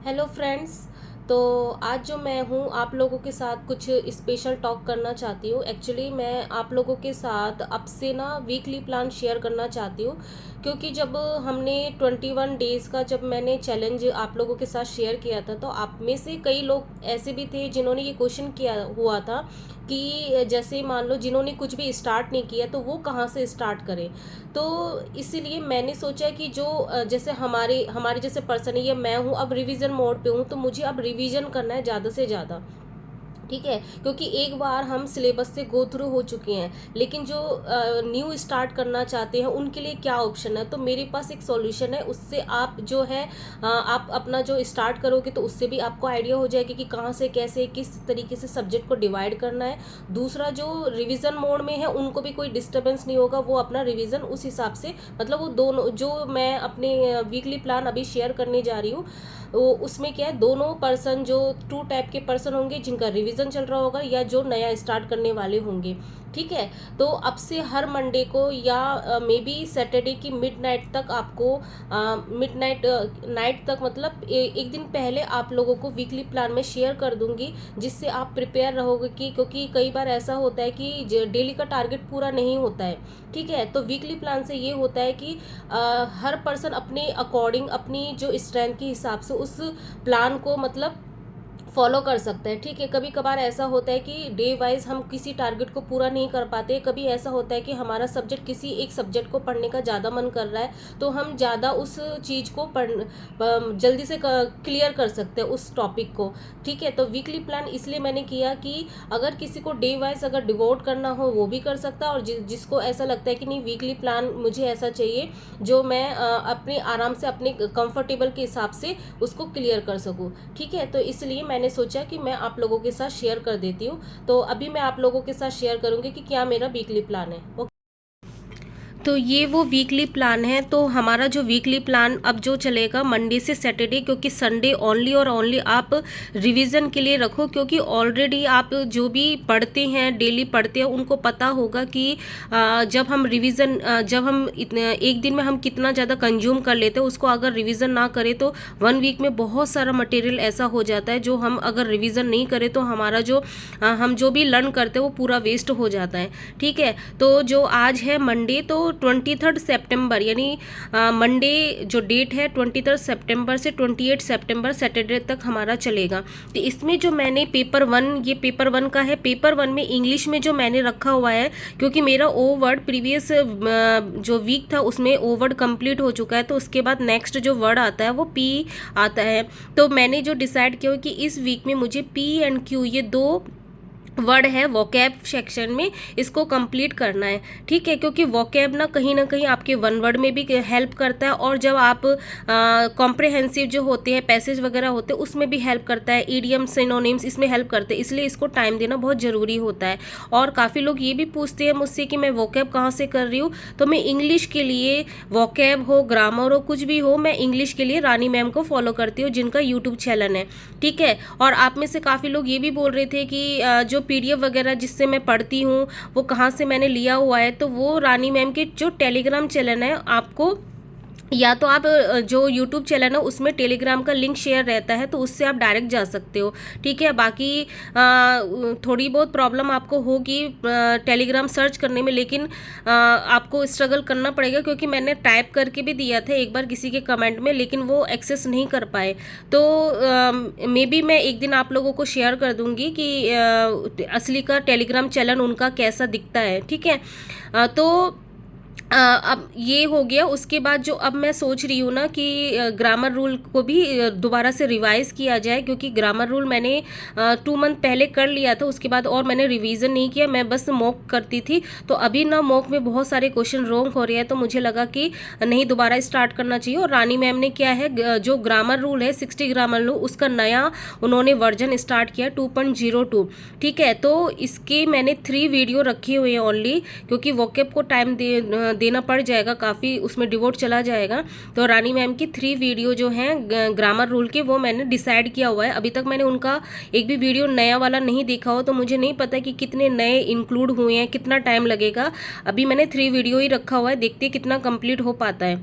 Hello friends. तो आज जो मैं हूँ आप लोगों के साथ कुछ स्पेशल टॉक करना चाहती हूँ। एक्चुअली मैं आप लोगों के साथ अब से ना वीकली प्लान शेयर करना चाहती हूँ, क्योंकि जब हमने 21 डेज़ का जब मैंने चैलेंज आप लोगों के साथ शेयर किया था, तो आप में से कई लोग ऐसे भी थे जिन्होंने ये क्वेश्चन किया हुआ था कि जैसे मान लो जिन्होंने कुछ भी स्टार्ट नहीं किया तो वो कहाँ से स्टार्ट करें। तो इसीलिए मैंने सोचा कि जो जैसे हमारे हमारे जैसे पर्सन है, ये मैं हूँ, अब रिवीजन मोड पे हूँ, तो मुझे अब रिवीजन करना है ज़्यादा से ज़्यादा। ठीक है, क्योंकि एक बार हम सिलेबस से गो थ्रू हो चुके हैं, लेकिन जो न्यू स्टार्ट करना चाहते हैं उनके लिए क्या ऑप्शन है। तो मेरे पास एक सॉल्यूशन है, उससे आप जो है आप अपना जो स्टार्ट करोगे तो उससे भी आपको आइडिया हो जाएगी कि कहाँ से कैसे किस तरीके से सब्जेक्ट को डिवाइड करना है। दूसरा, जो रिवीजन मोड में है उनको भी कोई डिस्टर्बेंस नहीं होगा, वो अपना रिवीजन उस हिसाब से, मतलब वो दोनों जो मैं अपने वीकली प्लान अभी शेयर करने जा रही हूँ, वो उसमें क्या है, दोनों पर्सन जो टू टाइप के पर्सन होंगे, जिनका रिवीजन चल रहा होगा या जो नया स्टार्ट करने वाले होंगे। ठीक है, तो अब से हर मंडे को या मे बी सैटरडे की मिड नाइट तक आपको मिड नाइट नाइट तक, मतलब एक दिन पहले आप लोगों को वीकली प्लान में शेयर कर दूंगी, जिससे आप प्रिपेयर रहोगे कि क्योंकि कई बार ऐसा होता है कि डेली का टारगेट पूरा नहीं होता है। ठीक है, तो वीकली प्लान से ये होता है कि हर पर्सन अपने अकॉर्डिंग अपनी जो स्ट्रेंथ के हिसाब से उस प्लान को मतलब फॉलो कर सकते हैं। ठीक है, कभी कभार ऐसा होता है कि डे वाइज हम किसी टारगेट को पूरा नहीं कर पाते, कभी ऐसा होता है कि हमारा सब्जेक्ट किसी एक सब्जेक्ट को पढ़ने का ज़्यादा मन कर रहा है, तो हम ज़्यादा उस चीज़ को जल्दी से क्लियर कर सकते हैं उस टॉपिक को। ठीक है, तो वीकली प्लान इसलिए मैंने किया कि अगर किसी को डे वाइज अगर डिवोट करना हो वो भी कर सकता है, और जिसको ऐसा लगता है कि नहीं वीकली प्लान मुझे ऐसा चाहिए जो मैं अपने आराम से अपने कंफर्टेबल के हिसाब से उसको क्लियर कर सकूँ। ठीक है, तो इसलिए मैंने सोचा कि मैं आप लोगों के साथ शेयर कर देती हूँ। तो अभी मैं आप लोगों के साथ शेयर करूँगी कि क्या मेरा वीकली प्लान है। तो ये वो वीकली प्लान है। तो हमारा जो वीकली प्लान अब जो चलेगा मंडे से सैटरडे, क्योंकि संडे ओनली और ओनली आप रिवीजन के लिए रखो, क्योंकि ऑलरेडी आप जो भी पढ़ते हैं डेली पढ़ते हैं उनको पता होगा कि जब हम रिवीजन जब हम इतने एक दिन में हम कितना ज़्यादा कंज्यूम कर लेते हैं, उसको अगर रिवीजन ना करें तो 1 वीक में बहुत सारा मटेरियल ऐसा हो जाता है जो हम अगर रिवीजन नहीं करें तो हमारा जो हम जो भी लर्न करते हैं वो पूरा वेस्ट हो जाता है। ठीक है, तो जो आज है मंडे, तो 23 सितंबर यानी मंडे जो डेट है 23 सितंबर से 28 सितंबर सैटरडे तक हमारा चलेगा। तो इसमें जो मैंने पेपर 1, ये पेपर 1 का है। पेपर 1 में इंग्लिश में जो मैंने रखा हुआ है, क्योंकि मेरा ओ वर्ड प्रीवियस जो वीक था उसमें ओ वर्ड कंप्लीट हो चुका है, तो उसके बाद नेक्स्ट जो वर्ड आता है वो पी आता है। तो मैंने जो डिसाइड किया कि इस वीक में मुझे पी एंड क्यू, ये दो वर्ड है वोकैब सेक्शन में, इसको कंप्लीट करना है। ठीक है, क्योंकि वोकैब ना कहीं आपके वन वर्ड में भी हेल्प करता है, और जब आप कॉम्प्रिहेंसिव जो होते हैं पैसेज वगैरह होते हैं उसमें भी हेल्प करता है, ईडियम सिनोनिम्स इसमें हेल्प करते हैं, इसलिए इसको टाइम देना बहुत ज़रूरी होता है। और काफ़ी लोग ये भी पूछते हैं मुझसे कि मैं वोकैब कहाँ से कर रही हूँ, तो मैं इंग्लिश के लिए वोकैब हो, ग्रामर हो, कुछ भी हो, मैं इंग्लिश के लिए रानी मैम को फॉलो करती हूँ, जिनका यूट्यूब चैनल है। ठीक है, और आप में से काफ़ी लोग ये भी बोल रहे थे कि जो पीडीएफ वगैरह जिससे मैं पढ़ती हूँ वो कहाँ से मैंने लिया हुआ है, तो वो रानी मैम के जो टेलीग्राम चैनल है, आपको या तो आप जो यूट्यूब चैनल है उसमें टेलीग्राम का लिंक शेयर रहता है, तो उससे आप डायरेक्ट जा सकते हो। ठीक है, बाकी थोड़ी बहुत प्रॉब्लम आपको होगी टेलीग्राम सर्च करने में, लेकिन आपको स्ट्रगल करना पड़ेगा, क्योंकि मैंने टाइप करके भी दिया था एक बार किसी के कमेंट में, लेकिन वो एक्सेस नहीं कर पाए। तो मे बी मैं एक दिन आप लोगों को शेयर कर दूंगी कि असली का टेलीग्राम चैनल उनका कैसा दिखता है। ठीक है, तो अब ये हो गया। उसके बाद जो अब मैं सोच रही हूँ ना कि ग्रामर रूल को भी दोबारा से रिवाइज किया जाए, क्योंकि ग्रामर रूल मैंने 2 मंथ पहले कर लिया था, उसके बाद और मैंने रिवीजन नहीं किया, मैं बस मॉक करती थी। तो अभी ना मॉक में बहुत सारे क्वेश्चन रॉन्ग हो रहे हैं, तो मुझे लगा कि नहीं, दोबारा स्टार्ट करना चाहिए। और रानी मैम ने क्या है, जो ग्रामर रूल है 60 ग्रामर रूल, उसका नया उन्होंने वर्जन स्टार्ट किया 2.02। ठीक है, तो इसके मैंने 3 वीडियो रखे हुए हैं ओनली, क्योंकि वोकैब को टाइम देना पड़ जाएगा, काफ़ी उसमें डिवोट चला जाएगा। तो रानी मैम की 3 वीडियो जो हैं ग्रामर रूल के, वो मैंने डिसाइड किया हुआ है। अभी तक मैंने उनका एक भी वीडियो नया वाला नहीं देखा हो, तो मुझे नहीं पता कि कितने नए इंक्लूड हुए हैं, कितना टाइम लगेगा। अभी मैंने 3 वीडियो ही रखा हुआ है, देखते हैं कितना कंप्लीट हो पाता है।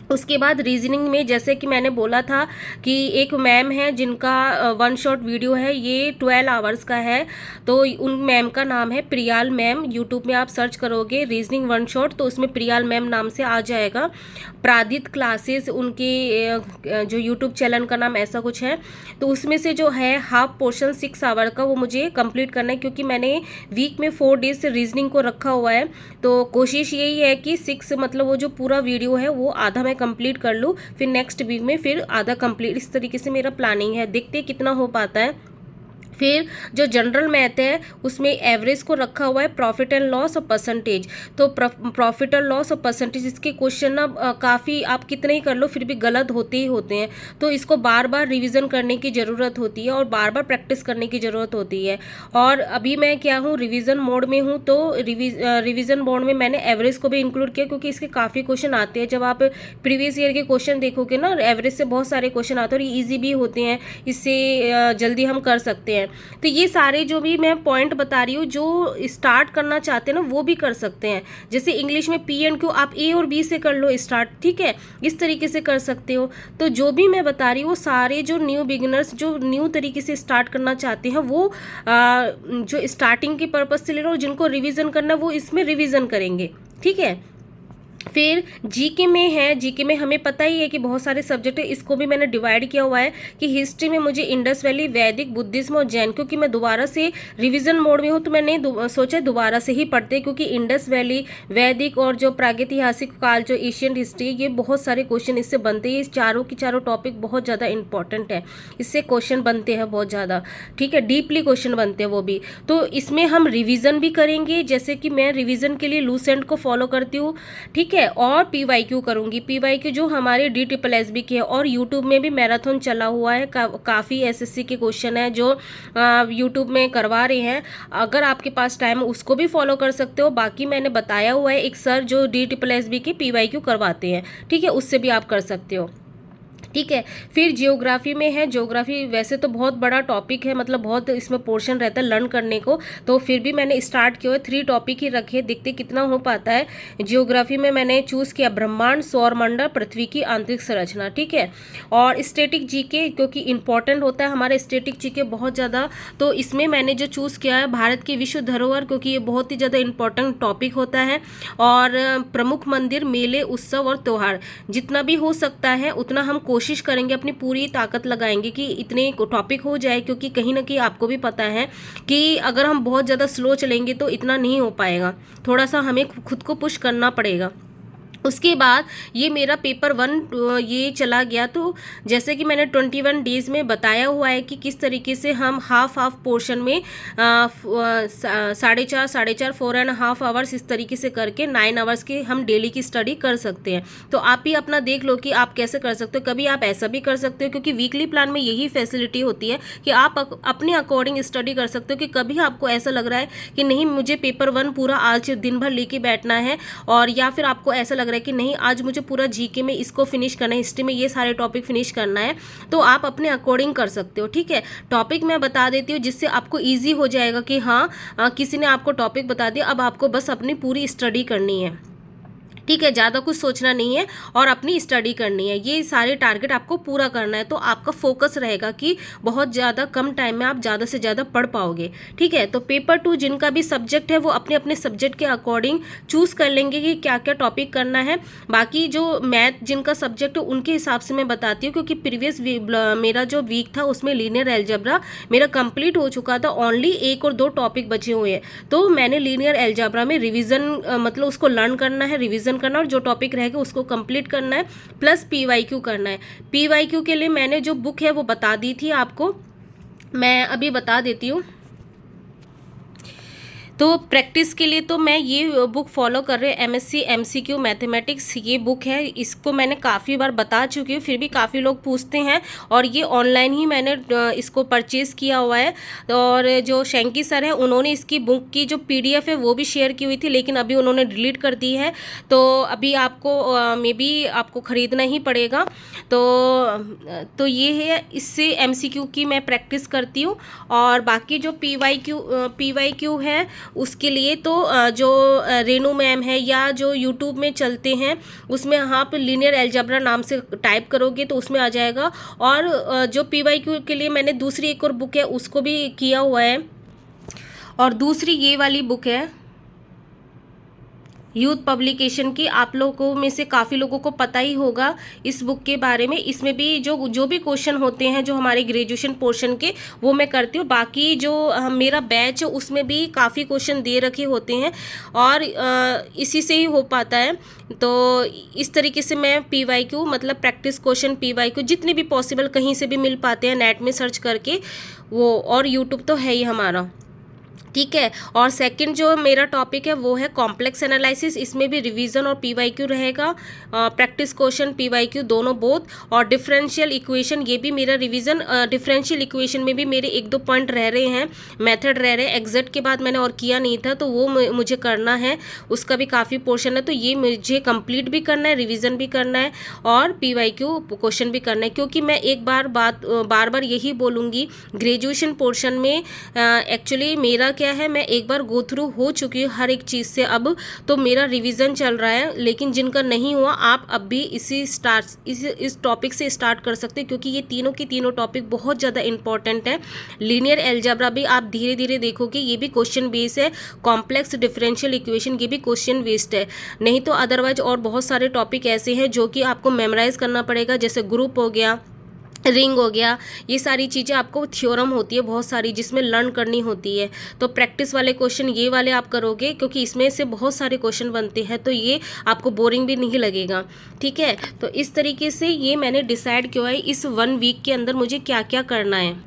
उसके बाद रीजनिंग में जैसे कि मैंने बोला था कि एक मैम है जिनका वन शॉट वीडियो है, ये 12 आवर्स का है। तो उन मैम का नाम है प्रियाल मैम। यूट्यूब में आप सर्च करोगे रीजनिंग वन शॉट तो उसमें प्रियाल मैम नाम से आ जाएगा। प्रादित क्लासेस उनके जो यूट्यूब चैनल का नाम ऐसा कुछ है। तो उसमें से जो है हाफ पोर्शन 6 आवर का वो मुझे कंप्लीट करना है, क्योंकि मैंने वीक में 4 डेज से रीजनिंग को रखा हुआ है। तो कोशिश यही है कि 6 मतलब वो जो पूरा वीडियो है वो आधा मैं कंप्लीट कर लूँ, फिर नेक्स्ट वीक में फिर आधा कंप्लीट, इस तरीके से मेरा प्लानिंग है। देखते हैं कितना हो पाता है। फिर जो जनरल मैथ है उसमें एवरेज को रखा हुआ है प्रॉफिट एंड लॉस और परसेंटेज। तो प्रॉफिट और लॉस और परसेंटेज इसके क्वेश्चन ना काफ़ी आप कितने ही कर लो फिर भी गलत होते ही होते हैं। तो इसको बार बार रिवीजन करने की ज़रूरत होती है और बार बार प्रैक्टिस करने की ज़रूरत होती है। और अभी मैं क्या हूँ, रिवीजन मोड में हूँ। तो रिवीजन मोड में मैंने एवरेज को भी इंक्लूड किया, क्योंकि इसके काफ़ी क्वेश्चन आते हैं। जब आप प्रीवियस ईयर के क्वेश्चन देखोगे ना, एवरेज से बहुत सारे क्वेश्चन आते हैं और ईजी भी होते हैं, इससे जल्दी हम कर सकते हैं। तो ये सारे जो भी मैं पॉइंट बता रही हूँ, जो स्टार्ट करना चाहते हैं ना वो भी कर सकते हैं। जैसे इंग्लिश में पी एंड क्यू आप ए और बी से कर लो स्टार्ट, ठीक है, इस तरीके से कर सकते हो। तो जो भी मैं बता रही हूँ वो सारे जो न्यू बिगिनर्स जो न्यू तरीके से स्टार्ट करना चाहते हैं वो जो स्टार्टिंग के पर्पज से ले रहे हो, जिनको रिवीजन करना है वो इसमें रिवीजन करेंगे, ठीक है। फिर जीके में है, जीके में हमें पता ही है कि बहुत सारे सब्जेक्ट है, इसको भी मैंने डिवाइड किया हुआ है कि हिस्ट्री में मुझे इंडस वैली, वैदिक, बुद्धिज्म और जैन, क्योंकि मैं दोबारा से रिवीजन मोड में हूँ तो मैंने सोचा दोबारा से ही पढ़ते, क्योंकि इंडस वैली, वैदिक और जो प्रागैतिहासिक काल जो एशियन हिस्ट्री, ये बहुत सारे क्वेश्चन इससे बनते हैं। इस चारों की चारों टॉपिक बहुत ज़्यादा इंपॉर्टेंट है, इससे क्वेश्चन बनते हैं बहुत ज़्यादा, ठीक है, डीपली क्वेश्चन बनते हैं वो भी। तो इसमें हम रिविज़न भी करेंगे, जैसे कि मैं रिविज़न के लिए लूसेंट को फॉलो करती हूँ, ठीक है। और पीवाईक्यू करूंगी, पीवाईक्यू जो हमारे DSSB के है। और यूट्यूब में भी मैराथन चला हुआ है, काफ़ी एसएससी के क्वेश्चन है जो यूट्यूब में करवा रहे हैं। अगर आपके पास टाइम उसको भी फॉलो कर सकते हो। बाकी मैंने बताया हुआ है एक सर जो DSSB के पीवाईक्यू करवाते हैं, ठीक है, उससे भी आप कर सकते हो, ठीक है। फिर जियोग्राफी में है, जियोग्राफी वैसे तो बहुत बड़ा टॉपिक है, मतलब बहुत इसमें पोर्शन रहता है लर्न करने को, तो फिर भी मैंने स्टार्ट किया है, 3 टॉपिक ही रखे, देखते कितना हो पाता है। जियोग्राफी में मैंने चूज़ किया ब्रह्मांड, सौरमंडल, पृथ्वी की आंतरिक संरचना, ठीक है। और स्टैटिक जीके, क्योंकि इंपॉर्टेंट होता है हमारा स्टैटिक जीके बहुत ज़्यादा, तो इसमें मैंने जो चूज़ किया है भारत की विश्व धरोहर, क्योंकि ये बहुत ही ज़्यादा इंपॉर्टेंट टॉपिक होता है। और प्रमुख मंदिर, मेले, उत्सव और त्यौहार, जितना भी हो सकता है उतना हम कोशिश करेंगे, अपनी पूरी ताकत लगाएंगे कि इतने टॉपिक हो जाए, क्योंकि कहीं ना कहीं आपको भी पता है कि अगर हम बहुत ज़्यादा स्लो चलेंगे तो इतना नहीं हो पाएगा, थोड़ा सा हमें खुद को पुश करना पड़ेगा। उसके बाद ये मेरा पेपर 1 ये चला गया। तो जैसे कि मैंने 21 डेज़ में बताया हुआ है कि किस तरीके से हम हाफ पोर्शन में 4.5 4.5 आवर्स इस तरीके से करके 9 आवर्स की हम डेली की स्टडी कर सकते हैं। तो आप भी अपना देख लो कि आप कैसे कर सकते हो। कभी आप ऐसा भी कर सकते हो, क्योंकि वीकली प्लान में यही फैसिलिटी होती है कि आप अपने अकॉर्डिंग स्टडी कर सकते हो। कि कभी आपको ऐसा लग रहा है कि नहीं मुझे पेपर 1 पूरा आज दिन भर लेके बैठना है, और या फिर आपको ऐसा लग रहा है कि नहीं आज मुझे पूरा जीके में इसको फिनिश करना है, हिस्ट्री में ये सारे टॉपिक फिनिश करना है, तो आप अपने अकॉर्डिंग कर सकते हो, ठीक है। टॉपिक मैं बता देती हूँ जिससे आपको इजी हो जाएगा कि हाँ किसी ने आपको टॉपिक बता दिया, अब आपको बस अपनी पूरी स्टडी करनी है, ठीक है, ज़्यादा कुछ सोचना नहीं है और अपनी स्टडी करनी है। ये सारे टारगेट आपको पूरा करना है, तो आपका फोकस रहेगा कि बहुत ज़्यादा कम टाइम में आप ज़्यादा से ज़्यादा पढ़ पाओगे, ठीक है। तो पेपर 2 जिनका भी सब्जेक्ट है वो अपने अपने सब्जेक्ट के अकॉर्डिंग चूज़ कर लेंगे कि क्या क्या टॉपिक करना है। बाकी जो मैथ जिनका सब्जेक्ट है उनके हिसाब से मैं बताती हूँ, क्योंकि प्रीवियस मेरा जो वीक था उसमें लीनियर एल्जेब्रा मेरा कंप्लीट हो चुका था, ओनली 1 और 2 टॉपिक बचे हुए हैं। तो मैंने लीनियर एल्जेब्रा में रिविज़न मतलब उसको लर्न करना है, रिविज़न करना, और जो टॉपिक रहेगा उसको कंप्लीट करना है, प्लस पीवाईक्यू करना है। पीवाईक्यू के लिए मैंने जो बुक है वो बता दी थी आपको, मैं अभी बता देती हूँ। तो प्रैक्टिस के लिए तो मैं ये बुक फॉलो कर रही हूँ, MSc MCQ मैथमेटिक्स ये बुक है। इसको मैंने काफ़ी बार बता चुकी हूँ, फिर भी काफ़ी लोग पूछते हैं, और ये ऑनलाइन ही मैंने इसको परचेज़ किया हुआ है। और जो शेंकी सर हैं उन्होंने इसकी बुक की जो PDF है वो भी शेयर की हुई थी, लेकिन अभी उन्होंने डिलीट कर दी है, तो अभी आपको मे बी आपको ख़रीदना ही पड़ेगा। तो ये है, इससे MCQ की मैं प्रैक्टिस करती हूँ। और बाकी जो PYQ है उसके लिए तो जो रेनू मैम है या जो यूट्यूब में चलते हैं उसमें आप लीनियर अलजेब्रा नाम से टाइप करोगे तो उसमें आ जाएगा। और जो PYQ के लिए मैंने दूसरी एक और बुक है उसको भी किया हुआ है। और दूसरी ये वाली बुक है यूथ पब्लिकेशन की, आप लोगों में से काफ़ी लोगों को पता ही होगा इस बुक के बारे में। इसमें भी जो जो भी क्वेश्चन होते हैं जो हमारे ग्रेजुएशन पोर्शन के, वो मैं करती हूँ। बाकी जो मेरा बैच है उसमें भी काफ़ी क्वेश्चन दे रखे होते हैं और इसी से ही हो पाता है। तो इस तरीके से मैं PYQ मतलब प्रैक्टिस क्वेश्चन PYQ जितने भी पॉसिबल कहीं से भी मिल पाते हैं नेट में सर्च करके वो, और यूट्यूब तो है ही हमारा, ठीक है। और सेकंड जो मेरा टॉपिक है वो है कॉम्प्लेक्स एनालिसिस। इसमें भी रिवीजन और PYQ रहेगा, प्रैक्टिस क्वेश्चन PYQ दोनों बोथ। और डिफरेंशियल इक्वेशन ये भी मेरा रिवीजन, डिफरेंशियल इक्वेशन में भी मेरे 1-2 पॉइंट रह रहे हैं, मेथड रह रहे हैं। एग्जैक्ट के बाद मैंने और किया नहीं था तो वो मुझे करना है, उसका भी काफ़ी पोर्शन है। तो ये मुझे कंप्लीट भी करना है, रिवीजन भी करना है और PYQ क्वेश्चन भी करना है। क्योंकि मैं एक बार बार यही बोलूँगी, ग्रेजुएशन पोर्शन में एक्चुअली मेरा क्या है, मैं एक बार गो थ्रू हो चुकी हूँ हर एक चीज़ से। अब तो मेरा रिवीजन चल रहा है, लेकिन जिनका नहीं हुआ आप अब भी इस टॉपिक से स्टार्ट कर सकते हैं क्योंकि ये तीनों के तीनों टॉपिक बहुत ज़्यादा इंपॉर्टेंट है। लीनियर अलजेब्रा भी आप धीरे धीरे देखोगे, ये भी क्वेश्चन बेस्ड है। कॉम्प्लेक्स डिफरेंशियल इक्वेशन ये भी क्वेश्चन बेस्ड है। नहीं तो अदरवाइज और बहुत सारे टॉपिक ऐसे हैं जो कि आपको मेमोराइज करना पड़ेगा, जैसे ग्रुप हो गया, रिंग हो गया, ये सारी चीज़ें आपको थ्योरम होती है बहुत सारी जिसमें लर्न करनी होती है। तो प्रैक्टिस वाले क्वेश्चन ये वाले आप करोगे क्योंकि इसमें से बहुत सारे क्वेश्चन बनते हैं, तो ये आपको बोरिंग भी नहीं लगेगा, ठीक है। तो इस तरीके से ये मैंने डिसाइड किया है इस 1 वीक के अंदर मुझे क्या क्या करना है।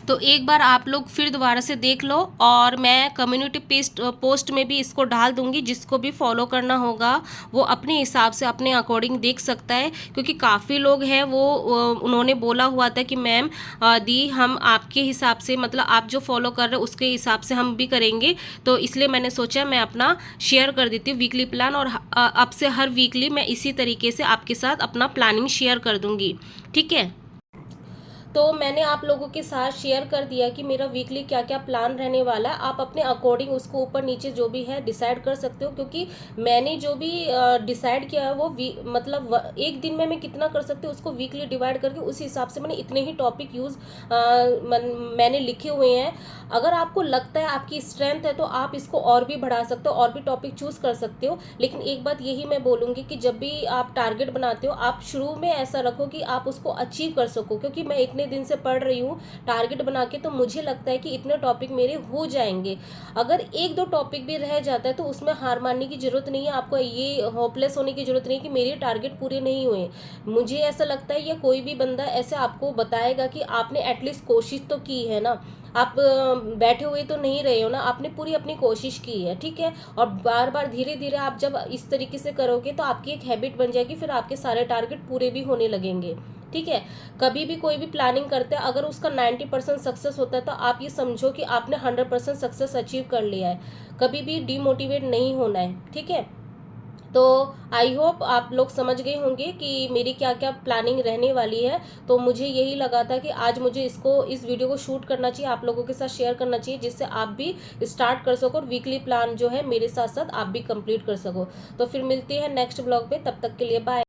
तो एक बार आप लोग फिर दोबारा से देख लो और मैं कम्युनिटी पोस्ट में भी इसको डाल दूंगी। जिसको भी फॉलो करना होगा वो अपने हिसाब से अपने अकॉर्डिंग देख सकता है, क्योंकि काफ़ी लोग हैं वो उन्होंने बोला हुआ था कि मैम दी हम आपके हिसाब से, मतलब आप जो फॉलो कर रहे हो उसके हिसाब से हम भी करेंगे। तो इसलिए मैंने सोचा मैं अपना शेयर कर देती हूँ वीकली प्लान, और अब से हर वीकली मैं इसी तरीके से आपके साथ अपना प्लानिंग शेयर कर दूँगी, ठीक है। तो मैंने आप लोगों के साथ शेयर कर दिया कि मेरा वीकली क्या क्या प्लान रहने वाला है। आप अपने अकॉर्डिंग उसको ऊपर नीचे जो भी है डिसाइड कर सकते हो, क्योंकि मैंने जो भी डिसाइड किया है वो मतलब एक दिन में मैं कितना कर सकती हूँ उसको वीकली डिवाइड करके उस हिसाब से मैंने इतने ही टॉपिक मैंने लिखे हुए हैं। अगर आपको लगता है आपकी स्ट्रेंथ है तो आप इसको और भी बढ़ा सकते हो, और भी टॉपिक चूज कर सकते हो। लेकिन एक बात यही मैं बोलूँगी कि जब भी आप टारगेट बनाते हो आप शुरू में ऐसा रखो कि आप उसको अचीव कर सको, क्योंकि मैं इतने दिन से पढ़ रही हूँ टारगेट बना के, तो मुझे लगता है कि इतने टॉपिक मेरे हो जाएंगे। अगर 1-2 टॉपिक भी रह जाता है तो उसमें हार मानने की जरूरत नहीं है, आपको ये होपलेस होने की जरूरत नहीं है कि मेरे टारगेट पूरे नहीं हुए। मुझे ऐसा लगता है या कोई भी बंदा ऐसे आपको बताएगा कि आपने एटलीस्ट कोशिश तो की है ना, आप बैठे हुए तो नहीं रहे हो ना, आपने पूरी अपनी कोशिश की है, ठीक है। और बार बार धीरे धीरे आप जब इस तरीके से करोगे तो आपकी एक हैबिट बन जाएगी, फिर आपके सारे टारगेट पूरे भी होने लगेंगे, ठीक है। कभी भी कोई भी प्लानिंग करते हैं अगर उसका 90% सक्सेस होता है तो आप ये समझो कि आपने 100% सक्सेस अचीव कर लिया है। कभी भी डीमोटिवेट नहीं होना है, ठीक है। तो आई होप आप लोग समझ गए होंगे कि मेरी क्या क्या प्लानिंग रहने वाली है। तो मुझे यही लगा था कि आज मुझे इस वीडियो को शूट करना चाहिए, आप लोगों के साथ शेयर करना चाहिए, जिससे आप भी स्टार्ट कर सको और वीकली प्लान जो है मेरे साथ साथ आप भी कंप्लीट कर सको। तो फिर मिलते हैं नेक्स्ट ब्लॉग पे, तब तक के लिए बाय।